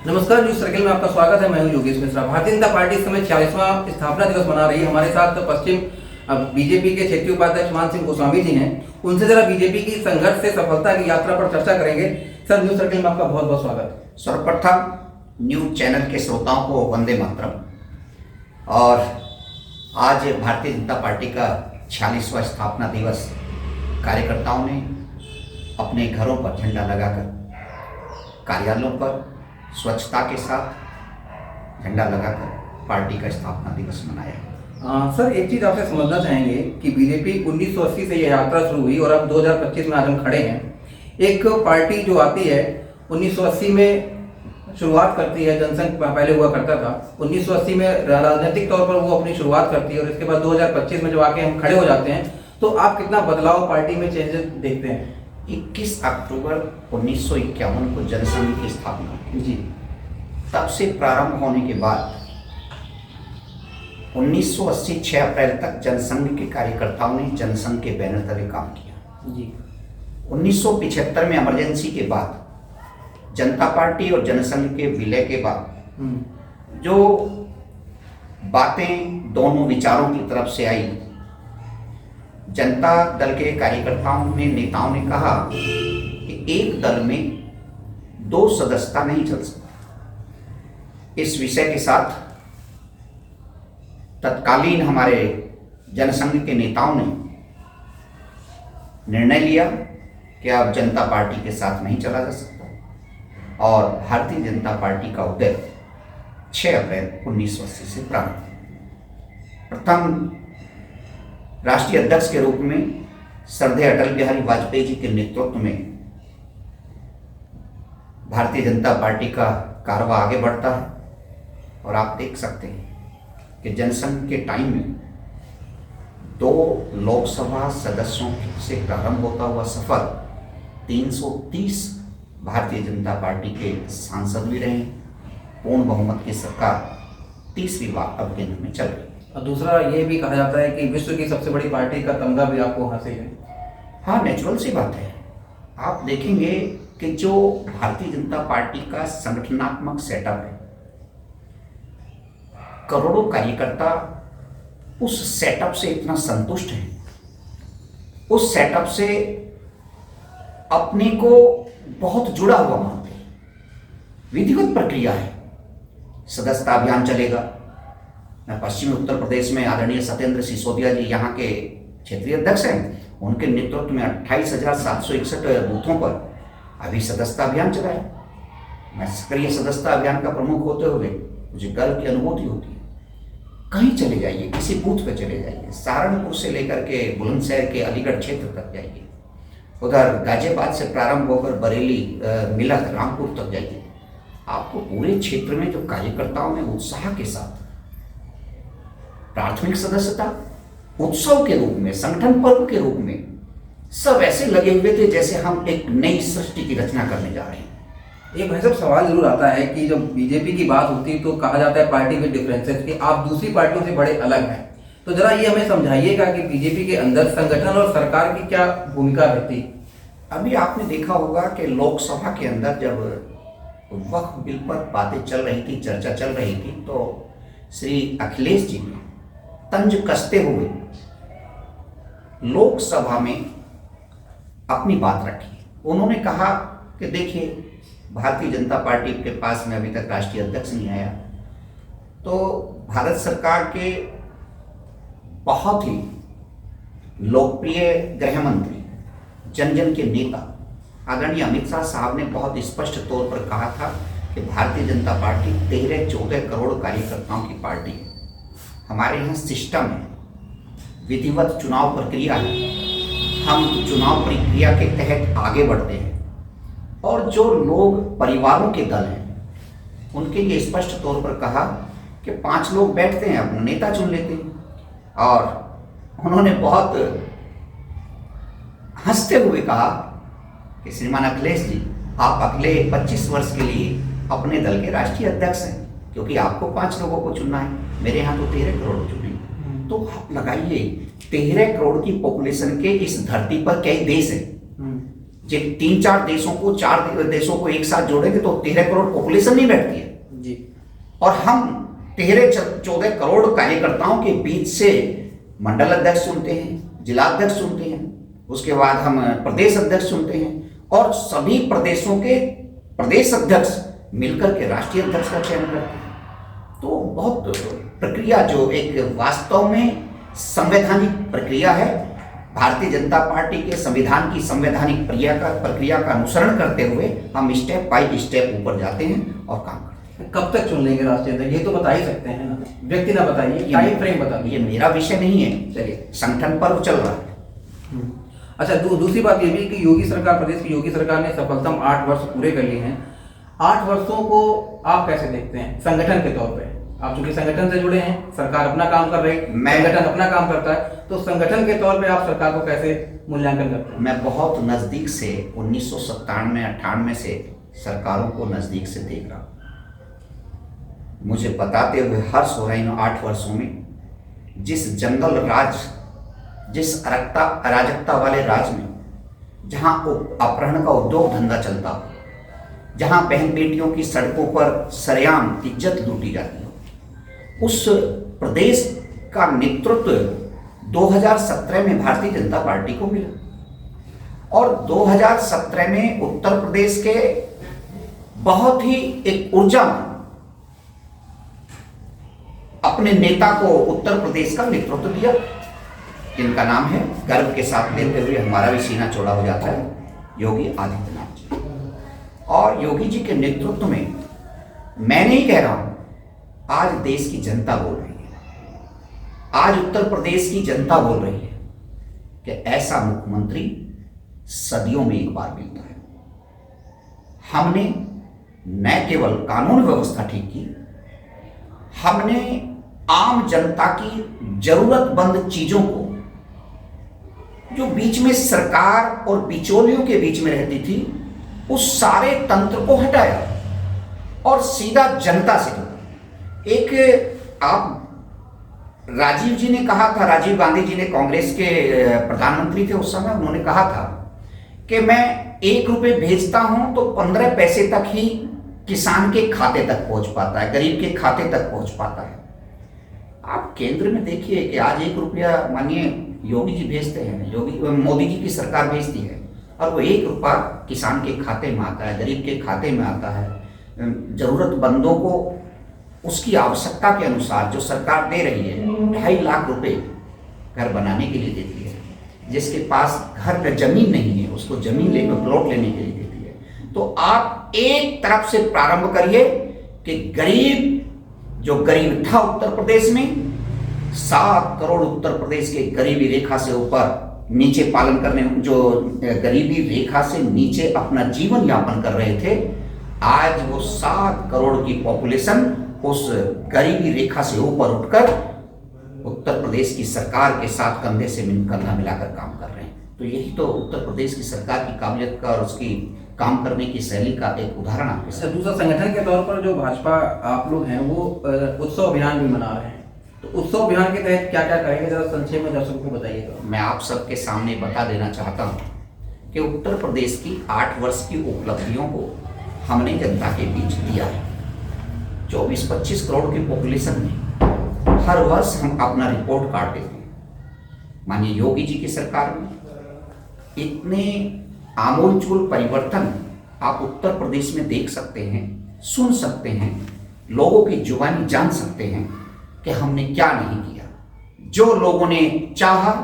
नमस्कार, news circle में आपका स्वागत है। मैं हूं योगेश मिश्रा। भारतीय जनता पार्टी इस समय 46वां स्थापना दिवस मना रही है। हमारे साथ पश्चिम बीजेपी के क्षेत्रीय उपाध्यक्ष मान सिंह गोस्वामी जी हैं। उनसे जरा बीजेपी की संघर्ष से सफलता की यात्रा पर चर्चा करेंगे। सर, न्यूज सर्किल में आपका बहुत बहुत स्वागत। सर्वप्रथम न्यूज चैनल के श्रोताओं को वंदे मातरम। और आज भारतीय जनता पार्टी का 46वां स्थापना दिवस कार्यकर्ताओं ने अपने घरों पर झंडा लगाकर, कार्यालयों पर स्वच्छता के साथ झंडा लगाकर पार्टी का स्थापना दिवस मनाया। सर, एक चीज आपसे समझना चाहेंगे कि बीजेपी 1980 से यह यात्रा शुरू हुई और अब 2025 में आज हम खड़े हैं। एक पार्टी जो आती है 1980 में शुरुआत करती है, जनसंघ पहले हुआ करता था, 1980 में राजनीतिक तौर पर वो अपनी शुरुआत करती है और इसके बाद 2025 में जब आके हम खड़े हो जाते हैं तो आप कितना बदलाव पार्टी में चेंजेस देखते हैं? 21 अक्टूबर 1951 को जनसंघ की स्थापना हुई। जी। तब से प्रारंभ होने के बाद 1980 6 अप्रैल तक जनसंघ के कार्यकर्ताओं ने जनसंघ के बैनर तले काम किया। जी। 1975 में इमरजेंसी के बाद जनता पार्टी और जनसंघ के विलय के बाद जो बातें दोनों विचारों की तरफ से आई, जनता दल के कार्यकर्ताओं ने, नेताओं ने कहा कि एक दल में 2 सदस्यता नहीं चल सकती। इस विषय के साथ तत्कालीन हमारे जनसंघ के नेताओं ने निर्णय लिया कि अब जनता पार्टी के साथ नहीं चला जा सकता और भारतीय जनता पार्टी का उदय 6 अप्रैल 1980 से प्रारंभ। प्रथम राष्ट्रीय अध्यक्ष के रूप में श्रद्धेय अटल बिहारी वाजपेयी जी के नेतृत्व में भारतीय जनता पार्टी का कारवा आगे बढ़ता है और आप देख सकते हैं कि जनसंघ के टाइम में 2 लोकसभा सदस्यों से प्रारंभ होता हुआ सफर 330 भारतीय जनता पार्टी के सांसद भी रहे। पूर्ण बहुमत की सरकार तीसरी बार अब केंद्र में चल रही। और दूसरा ये भी कहा जाता है कि विश्व की सबसे बड़ी पार्टी का तमगा भी आपको हासिल है। हाँ, नेचुरल सी बात है। आप देखेंगे कि जो भारतीय जनता पार्टी का संगठनात्मक सेटअप है, करोड़ों कार्यकर्ता उस सेटअप से इतना संतुष्ट हैं, उस सेटअप से अपने को बहुत जुड़ा हुआ मानते हैं। विधिवत प्रक्रिया है, सदस्यता अभियान चलेगा। मैं पश्चिमी उत्तर प्रदेश में आदरणीय सत्येंद्र सिसोदिया जी यहाँ के क्षेत्रीय अध्यक्ष हैं, उनके नेतृत्व में 28,761 बूथों पर अभी सदस्यता अभियान चलाया। मैं सक्रिय सदस्यता अभियान का प्रमुख होते हुए मुझे गर्व की अनुभूति होती है। कहीं चले जाइए, किसी बूथ पे चले जाइए, सहारनपुर से लेकर के बुलंदशहर के अलीगढ़ क्षेत्र तक जाइए, उधर गाजियाबाद से प्रारंभ होकर बरेली, मिलक, रामपुर तक जाइए, आपको पूरे क्षेत्र में जो कार्यकर्ताओं ने उत्साह के साथ प्राथमिक सदस्यता उत्सव के रूप में, संगठन पर्व के रूप में सब ऐसे लगे हुए थे जैसे हम एक नई सृष्टि की रचना करने जा रहे हैं। एक भाई साहब सवाल जरूर आता है कि जब बीजेपी की बात होती है तो कहा जाता है पार्टी में डिफरेंसेस कि आप दूसरी पार्टियों से बड़े अलग हैं। तो जरा ये हमें समझाइएगा कि बीजेपी के अंदर संगठन और सरकार की क्या भूमिका रहती? अभी आपने देखा होगा कि लोकसभा के अंदर जब वक्फ बिल पर बातें चल रही थी, चर्चा चल रही थी, तो श्री अखिलेश जी ने तंज कसते हुए लोकसभा में अपनी बात रखी। उन्होंने कहा कि देखिए, भारतीय जनता पार्टी के पास में अभी तक राष्ट्रीय अध्यक्ष नहीं आया, तो भारत सरकार के बहुत ही लोकप्रिय गृह मंत्री, जन जन के नेता आदरणीय अमित शाह साहब ने बहुत स्पष्ट तौर पर कहा था कि भारतीय जनता पार्टी 13-14 करोड़ कार्यकर्ताओं की पार्टी है। हमारे यहाँ सिस्टम है, विधिवत चुनाव प्रक्रिया है, हम चुनाव प्रक्रिया के तहत आगे बढ़ते हैं और जो लोग परिवारों के दल हैं उनके लिए स्पष्ट तौर पर कहा कि 5 लोग बैठते हैं, अपना नेता चुन लेते हैं। और उन्होंने बहुत हंसते हुए कहा कि श्रीमान अखिलेश जी, आप अगले 25 वर्ष के लिए अपने दल के राष्ट्रीय अध्यक्ष हैं, क्योंकि आपको 5 लोगों को चुनना है, मेरे यहाँ तो 13 करोड़ चुने। तो आप लगाइए, 13 करोड़ की पॉपुलेशन के इस धरती पर कई देश हैं, जिन 3-4 देशों को, 4 देशों को एक साथ जोड़ेंगे तो 13 करोड़ पॉपुलेशन नहीं बैठती है जी। और हम 13-14 करोड़ कार्यकर्ताओं के बीच से मंडल अध्यक्ष चुनते हैं, जिला अध्यक्ष चुनते हैं, उसके बाद हम प्रदेश अध्यक्ष चुनते हैं और सभी प्रदेशों के प्रदेश अध्यक्ष मिलकर के राष्ट्रीय अध्यक्ष का चयन करते हैं। तो बहुत प्रक्रिया जो एक वास्तव में संवैधानिक प्रक्रिया है, भारतीय जनता पार्टी के संविधान की संवैधानिक प्रक्रिया का अनुसरण करते हुए हम स्टेप बाय स्टेप ऊपर जाते हैं और काम करते हैं। कब तक चुन लेंगे राष्ट्रीय अध्यक्ष, ये तो बता ही सकते हैं ना, व्यक्ति ना बताइए, टाइम फ्रेम बता दीजिए। ये मेरा विषय नहीं है, चलिए, संगठन पर्व चल रहा है। अच्छा, दूसरी बात ये भी कि योगी सरकार, प्रदेश की योगी सरकार ने सफलतम 8 वर्ष पूरे कर लिए हैं। 8 वर्षों को आप कैसे देखते हैं संगठन के तौर पे? आप चूंकि संगठन से जुड़े हैं, सरकार अपना काम कर रही है, संगठन अपना काम करता है, तो संगठन के तौर पे आप सरकार को कैसे मूल्यांकन करते हैं? मैं बहुत नजदीक से 1997-98 से सरकारों को नजदीक से देख रहा हूं। मुझे बताते हुए हर्ष हो रहा है इन 8 वर्षों में जिस जंगल राज, जिस अराजकता वाले राज में जहां अपहरण का उद्योग धंधा चलता हो, जहां बहन बेटियों की सड़कों पर सरेआम इज्जत लूटी जाती हो, उस प्रदेश का नेतृत्व 2017 में भारतीय जनता पार्टी को मिला और 2017 में उत्तर प्रदेश के बहुत ही एक ऊर्जावान अपने नेता को उत्तर प्रदेश का नेतृत्व दिया, जिनका नाम है, गर्व के साथ लेते हुए हमारा भी सीना चौड़ा हो जाता है, योगी आदित्यनाथ जी। और योगी जी के नेतृत्व में मैं नहीं कह रहा हूं, आज देश की जनता बोल रही है, आज उत्तर प्रदेश की जनता बोल रही है कि ऐसा मुख्यमंत्री सदियों में एक बार मिलता है। हमने न केवल कानून व्यवस्था ठीक की, हमने आम जनता की जरूरतमंद चीजों को, जो बीच में सरकार और बिचौलियों के बीच में रहती थी, उस सारे तंत्र को हटाया और सीधा जनता से जुड़ा। एक आप राजीव जी ने कहा था, राजीव गांधी जी ने, कांग्रेस के प्रधानमंत्री थे उस समय, उन्होंने कहा था कि मैं 1 रुपये भेजता हूं तो 15 पैसे तक ही किसान के खाते तक पहुंच पाता है, गरीब के खाते तक पहुंच पाता है। आप केंद्र में देखिए कि आज 1 रुपया मानिए योगी जी भेजते हैं, मोदी जी की सरकार भेजती है और वो 1 रुपया किसान के खाते में आता है, गरीब के खाते में आता है। जरूरतमंदों को उसकी आवश्यकता के अनुसार जो सरकार दे रही है, 2.5 लाख रुपए घर बनाने के लिए देती है, जिसके पास घर पर जमीन नहीं है उसको जमीन लेकर प्लॉट लेने के लिए देती है। तो आप एक तरफ से प्रारंभ करिए कि गरीब, जो गरीब था उत्तर प्रदेश में, 7 करोड़ उत्तर प्रदेश के गरीबी रेखा से ऊपर नीचे पालन करने, जो गरीबी रेखा से नीचे अपना जीवन यापन कर रहे थे, आज वो 7 करोड़ की पॉपुलेशन उस गरीबी रेखा से ऊपर उठकर उत्तर प्रदेश की सरकार के साथ कंधे से कंधा मिलाकर काम कर रहे हैं। तो यही तो उत्तर प्रदेश की सरकार की काबिलियत का और उसकी काम करने की शैली का एक उदाहरण आपके साथ। दूसरा, संगठन के तौर पर जो भाजपा आप लोग हैं वो उत्सव अभियान भी मना रहे हैं, तो उत्सव अभियान के तहत क्या क्या करेंगे, जरा संक्षेप में दर्शकों को बताइएगा। मैं आप सबके सामने बता देना चाहता हूं कि उत्तर प्रदेश की 8 वर्ष की उपलब्धियों को हमने जनता के बीच दिया है। 24-25 करोड़ की पॉपुलेशन में हर वर्ष हम अपना रिपोर्ट कार्ड देते हैं। माननीय योगी जी की सरकार में इतने आमूलचूल परिवर्तन आप उत्तर प्रदेश में देख सकते हैं, सुन सकते हैं, लोगों की जुबानी जान सकते हैं कि हमने क्या नहीं किया। जो लोगों ने चाहा,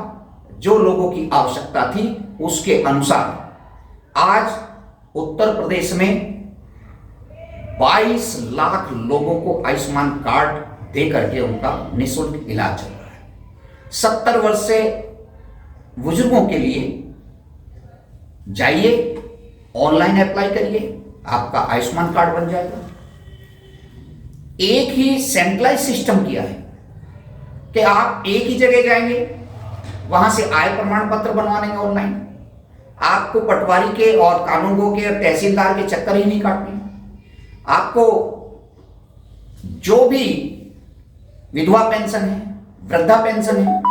जो लोगों की आवश्यकता थी, उसके अनुसार आज उत्तर प्रदेश में 22 लाख लोगों को आयुष्मान कार्ड दे करके उनका निःशुल्क इलाज चल रहा है। 70 वर्ष से बुजुर्गों के लिए जाइए, ऑनलाइन अप्लाई करिए, आपका आयुष्मान कार्ड बन जाएगा। एक ही सेंट्रलाइज सिस्टम किया है कि आप एक ही जगह जाएंगे, वहां से आय प्रमाण पत्र बनवा लेंगे ऑनलाइन। आपको पटवारी के और कानूनगो के और तहसीलदार के चक्कर ही नहीं काटने। आपको जो भी विधवा पेंशन है, वृद्धा पेंशन है,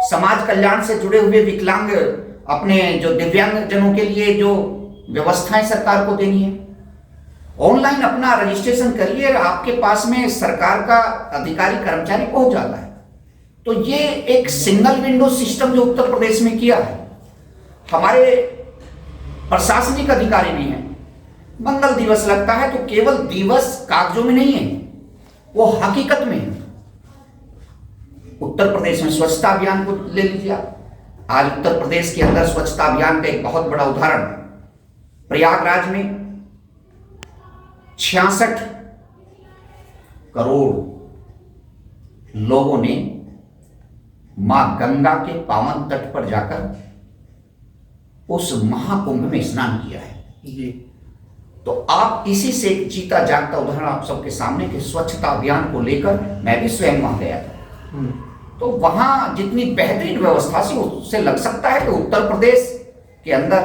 समाज कल्याण से जुड़े हुए विकलांग अपने जो दिव्यांग जनों के लिए जो व्यवस्थाएं सरकार को देनी है। ऑनलाइन अपना रजिस्ट्रेशन करिए, आपके पास में सरकार का अधिकारी कर्मचारी पहुंच जाता है। तो ये एक सिंगल विंडो सिस्टम जो उत्तर प्रदेश में किया है, हमारे प्रशासनिक अधिकारी भी हैं। मंगल दिवस लगता है तो केवल दिवस कागजों में नहीं है, वो हकीकत में है। उत्तर प्रदेश में स्वच्छता अभियान को ले लीजिए आप। आज उत्तर प्रदेश के अंदर स्वच्छता अभियान का एक बहुत बड़ा उदाहरण, प्रयागराज में 66 करोड़ लोगों ने मां गंगा के पावन तट पर जाकर उस महाकुंभ में स्नान किया है जी। तो आप इसी से एक जीता जागता उदाहरण आप सबके सामने कि स्वच्छता अभियान को लेकर मैं भी स्वयं वहां गया था। तो वहां जितनी बेहतरीन व्यवस्था थी, उससे लग सकता है कि उत्तर प्रदेश के अंदर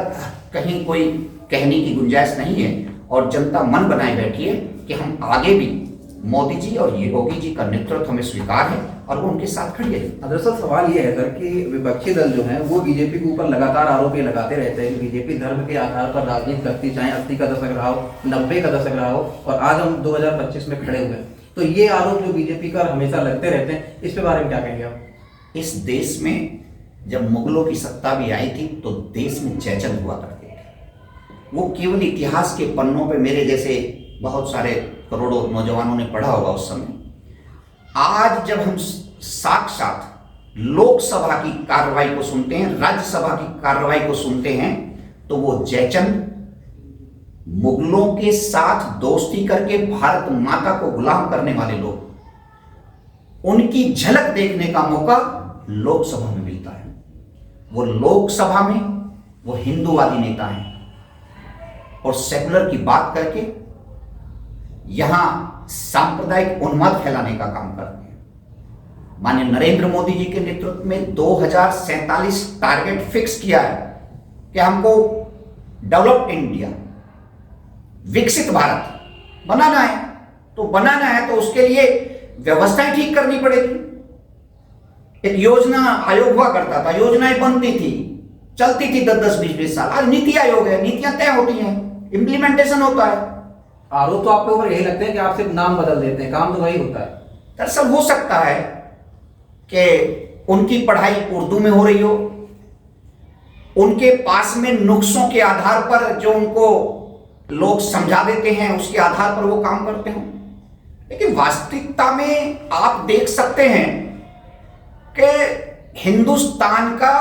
कहीं कोई कहने की गुंजाइश नहीं है और जनता मन बनाए बैठी है कि हम आगे भी मोदी जी और योगी जी का नेतृत्व हमें स्वीकार है और वो उनके साथ खड़ी है। दरअसल सवाल ये है सर कि विपक्षी दल जो हैं वो बीजेपी के ऊपर लगातार आरोप ये लगाते रहते हैं, बीजेपी धर्म के आधार पर राजनीति करती, चाहे 80 का दशक रहा हो, 90 का दशक रहा हो, और आज हम 2025 में खड़े हुए हैं। तो ये आरोप जो बीजेपी का हमेशा लगते रहते हैं, इसके बारे में क्या कहेंगे आप? इस देश में जब मुगलों की सत्ता भी आई थी तो देश में जयचंद हुआ करते थे। वो केवल इतिहास के पन्नों पे मेरे जैसे बहुत सारे करोड़ों नौजवानों ने पढ़ा होगा उस समय। आज जब हम साक्षात लोकसभा की कार्रवाई को सुनते हैं, राज्यसभा की कार्रवाई को सुनते हैं, तो वो जयचंद मुगलों के साथ दोस्ती करके भारत माता को गुलाम करने वाले लोग, उनकी झलक देखने का मौका लोकसभा में मिलता है। वो लोकसभा में वो हिंदूवादी नेता हैं और सेकुलर की बात करके यहां सांप्रदायिक उन्माद फैलाने का काम करते हैं। माननीय नरेंद्र मोदी जी के नेतृत्व में 2047 टारगेट फिक्स किया है कि हमको डेवलप्ड इंडिया, विकसित भारत बनाना है। तो बनाना है तो उसके लिए व्यवस्थाएं ठीक करनी पड़ेगी। एक योजना आयोग हुआ करता था, योजनाएं बनती थी, चलती थी 10-10, 20-20 साल। आज नीति आयोग है, नीतियां तय होती हैं, इंप्लीमेंटेशन होता है। आरोप तो आपके ऊपर यही लगते हैं कि आप सिर्फ नाम बदल देते हैं, काम तो वही होता है। दरअसल हो सकता है कि उनकी पढ़ाई उर्दू में हो रही हो, उनके पास में नुक्सों के आधार पर जो उनको लोग समझा देते हैं उसके आधार पर वो काम करते हो। लेकिन वास्तविकता में आप देख सकते हैं कि हिंदुस्तान का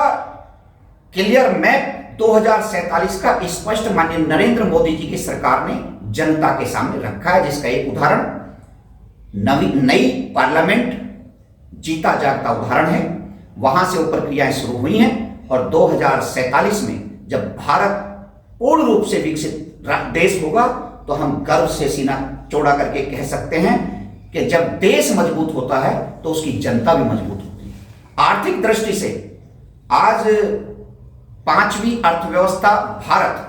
क्लियर मैप 2047 का स्पष्ट माननीय नरेंद्र मोदी जी की सरकार ने जनता के सामने रखा है, जिसका एक उदाहरण नई पार्लियामेंट जीता जागता उदाहरण है। वहां से वो प्रक्रियाएं शुरू हुई हैं और 2047 में जब भारत पूर्ण रूप से विकसित देश होगा तो हम गर्व से सीना चौड़ा करके कह सकते हैं कि जब देश मजबूत होता है तो उसकी जनता भी मजबूत होती है। आर्थिक दृष्टि से आज 5वीं अर्थव्यवस्था भारत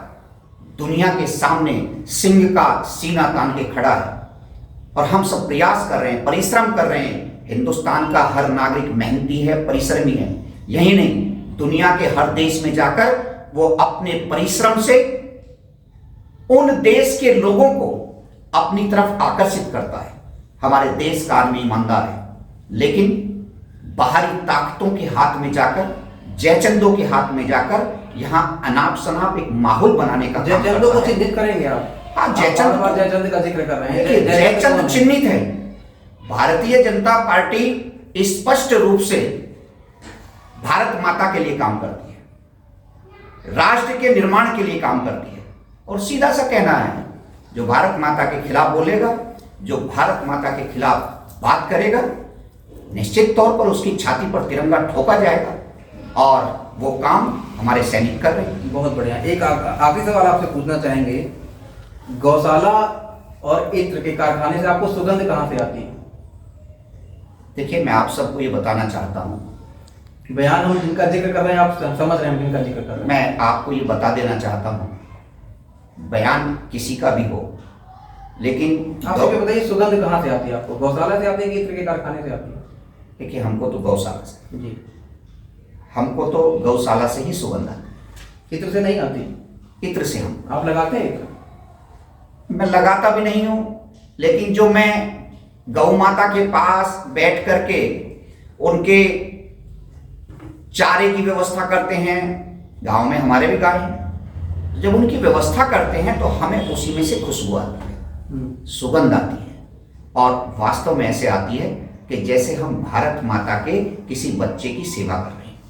दुनिया के सामने सिंह का सीना तान के खड़ा है और हम सब प्रयास कर रहे हैं, परिश्रम कर रहे हैं। हिंदुस्तान का हर नागरिक मेहनती है, परिश्रमी है। यही नहीं, दुनिया के हर देश में जाकर वो अपने परिश्रम से उन देश के लोगों को अपनी तरफ आकर्षित करता है। हमारे देश का आदमी ईमानदार है, लेकिन बाहरी ताकतों के हाथ में जाकर, जयचंदों के हाथ में जाकर यहां अनाप शनाप एक माहौल बनाने का काम करता है। जयचंदों को चिन्हित करेंगे आप? हाँ, जयचंद का जिक्र कर रहे हैं। जयचंद चिन्हित है। भारतीय जनता पार्टी स्पष्ट रूप से भारत माता के लिए काम करती है, राष्ट्र के निर्माण के लिए काम करती है। और सीधा सा कहना है, जो भारत माता के खिलाफ बोलेगा, जो भारत माता के खिलाफ बात करेगा, निश्चित तौर पर उसकी छाती पर तिरंगा ठोका जाएगा और वो काम हमारे सैनिक कर रहे हैं। बहुत बढ़िया। एक आखिरी सवाल आपसे पूछना चाहेंगे, गौशाला और इत्र के कारखाने से आपको सुगंध कहां से आती है? देखिए, मैं आप सबको ये बताना चाहता हूं, बयान हम जिनका जिक्र कर रहे हैं आप समझ रहे हैं जिनका जिक्र कर रहे हैं। मैं आपको ये बता देना चाहता हूं, बयान किसी का भी हो, लेकिन आप मुझे बताइए सुगंध कहां से आती है आपको? गौशाला से आती है कि इत्र के कारखाने से आती है? देखिए, हमको तो गौशाला से, जी, हमको तो गौशाला से ही सुगंध आती है। इत्र से नहीं आती? इत्र से हम आप लगाते हैं इत्र? मैं लगाता भी नहीं हूं, लेकिन जो मैं गौ माता के पास बैठ करके उनके चारे की व्यवस्था करते हैं, गांव में हमारे भी गाय हैं, जब उनकी व्यवस्था करते हैं तो हमें उसी में से खुशबू आती है, सुगंध आती है, और वास्तव में ऐसे आती है कि जैसे हम भारत माता के किसी बच्चे की सेवा कर रहे हैं।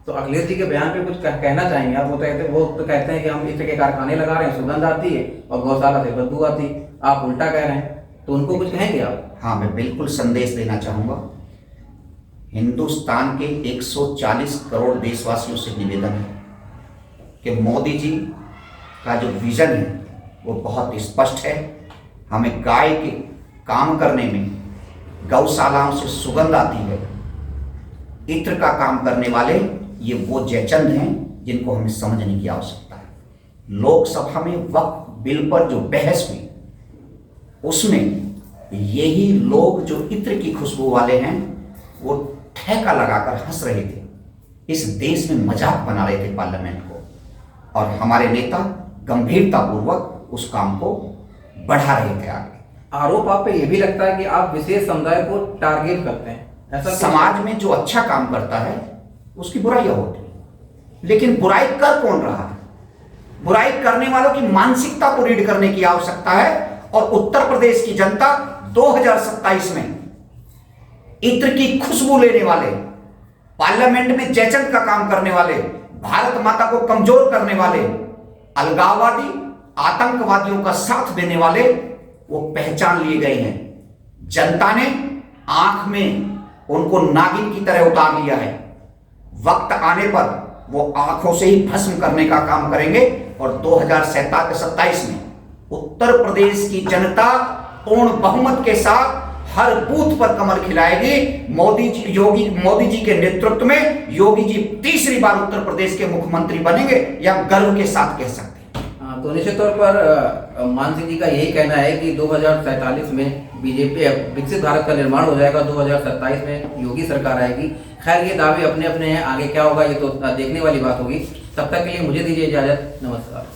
तो अखिलेश जी के बयान पे कुछ कहना चाहेंगे आप? वो तो कहते हैं कि हम इत्र के कारखाने लगा रहे हैं, सुगंध आती है, और गौशाला से बदबू आती है। आप उल्टा कह रहे हैं, तो उनको कुछ कहेंगे आप? हाँ, मैं बिल्कुल संदेश देना चाहूँगा। हिंदुस्तान के 140 करोड़ देशवासियों से निवेदन है कि मोदी जी का जो विजन है वो बहुत स्पष्ट है। हमें गाय के काम करने में गौशालाओं से सुगंध आती है। इत्र का काम करने वाले ये वो जयचंद हैं जिनको हमें समझने की आवश्यकता है। लोकसभा में वक्फ बिल पर जो बहस हुई उसमें यही लोग जो इत्र की खुशबू वाले हैं वो ठेका लगाकर हंस रहे थे, इस देश में मजाक बना रहे थे पार्लियामेंट को, और हमारे नेता गंभीरतापूर्वक उस काम को बढ़ा रहे थे आगे। आरोप आप पे ये भी लगता है कि आप विशेष समुदाय को टारगेट करते हैं, ऐसा? समाज में जो अच्छा काम करता है उसकी बुराइयां होती है, लेकिन बुराई कर कौन रहा है? बुराई करने वालों की मानसिकता को रीड करने की आवश्यकता है। और उत्तर प्रदेश की जनता 2027 में इत्र की खुशबू लेने वाले, पार्लियामेंट में जयचंद का काम करने वाले, भारत माता को कमजोर करने वाले, अलगाववादी आतंकवादियों का साथ देने वाले वो पहचान लिए गए हैं। जनता ने आंख में उनको नागिन की तरह उतार लिया है। वक्त आने पर वो आंखों से ही भस्म करने का काम करेंगे, और 2027 में उत्तर प्रदेश की जनता पूर्ण बहुमत के साथ हर बूथ पर कमल खिलाएगी। मोदी जी के नेतृत्व में योगी जी तीसरी बार उत्तर प्रदेश के मुख्यमंत्री बनेंगे, या गर्व के साथ कह सकते हैं। तो निश्चित तौर पर मान सिंह जी का यही कहना है कि 2047 में बीजेपी विकसित भारत का निर्माण हो जाएगा, 2027 में योगी सरकार आएगी। खैर, ये दावे अपने अपने हैं, आगे क्या होगा ये तो देखने वाली बात होगी। तब तक के लिए मुझे दीजिए इजाजत, नमस्कार।